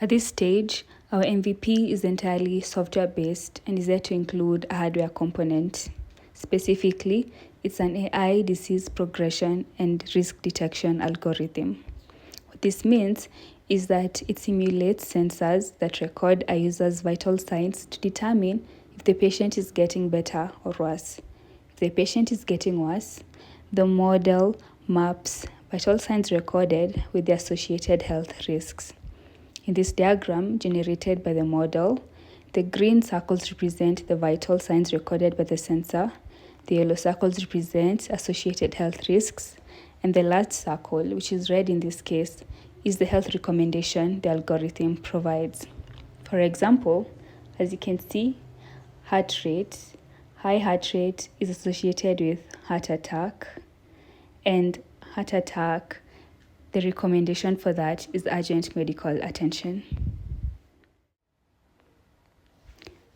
At this stage, our MVP is entirely software-based and is yet to include a hardware component. Specifically, it's an AI disease progression and risk detection algorithm. What this means is that it simulates sensors that record a user's vital signs to determine if the patient is getting better or worse. If the patient is getting worse, the model maps vital signs recorded with the associated health risks. In this diagram generated by the model, the green circles represent the vital signs recorded by the sensor, the yellow circles represent associated health risks, and the last circle, which is red in this case, is the health recommendation the algorithm provides. For example, as you can see, high heart rate is associated with heart attack, and heart attack, the recommendation for that is urgent medical attention.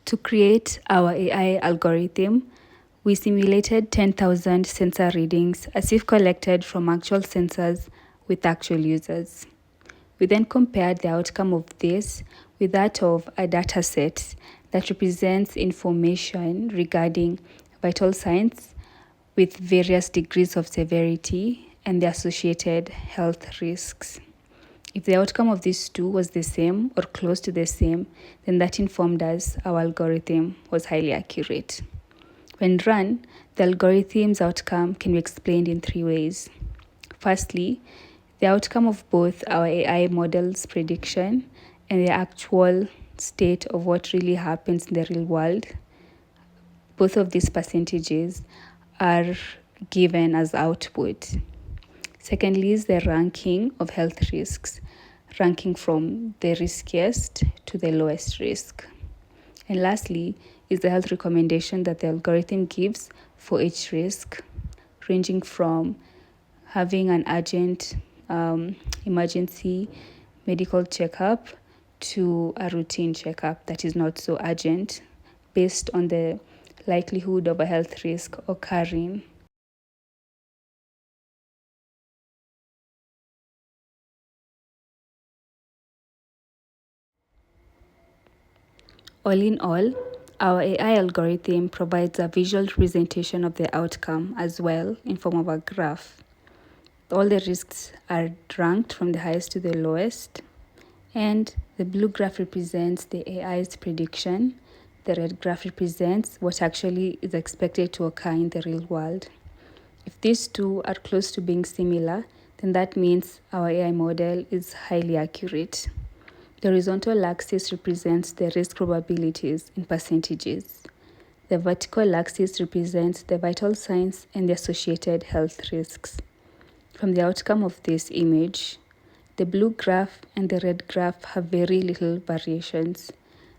To create our AI algorithm, we simulated 10,000 sensor readings as if collected from actual sensors with actual users. We then compared the outcome of this with that of a data set that represents information regarding vital signs with various degrees of severity and the associated health risks. If the outcome of these two was the same or close to the same, then that informed us our algorithm was highly accurate. When run, the algorithm's outcome can be explained in three ways. Firstly, the outcome of both our AI model's prediction and the actual state of what really happens in the real world, both of these percentages are given as output. Secondly is the ranking of health risks, ranking from the riskiest to the lowest risk. And lastly is the health recommendation that the algorithm gives for each risk, ranging from having an urgent emergency medical checkup to a routine checkup that is not so urgent, based on the likelihood of a health risk occurring. All in all, our AI algorithm provides a visual representation of the outcome as well in form of a graph. All the risks are ranked from the highest to the lowest, and the blue graph represents the AI's prediction. The red graph represents what actually is expected to occur in the real world. If these two are close to being similar, then that means our AI model is highly accurate. The horizontal axis represents the risk probabilities in percentages. The vertical axis represents the vital signs and the associated health risks. From the outcome of this image, the blue graph and the red graph have very little variations.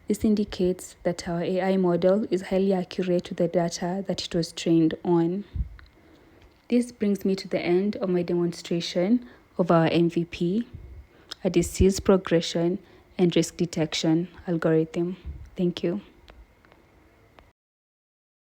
This indicates that our AI model is highly accurate to the data that it was trained on. This brings me to the end of my demonstration of our MVP, a disease progression and risk detection algorithm. Thank you.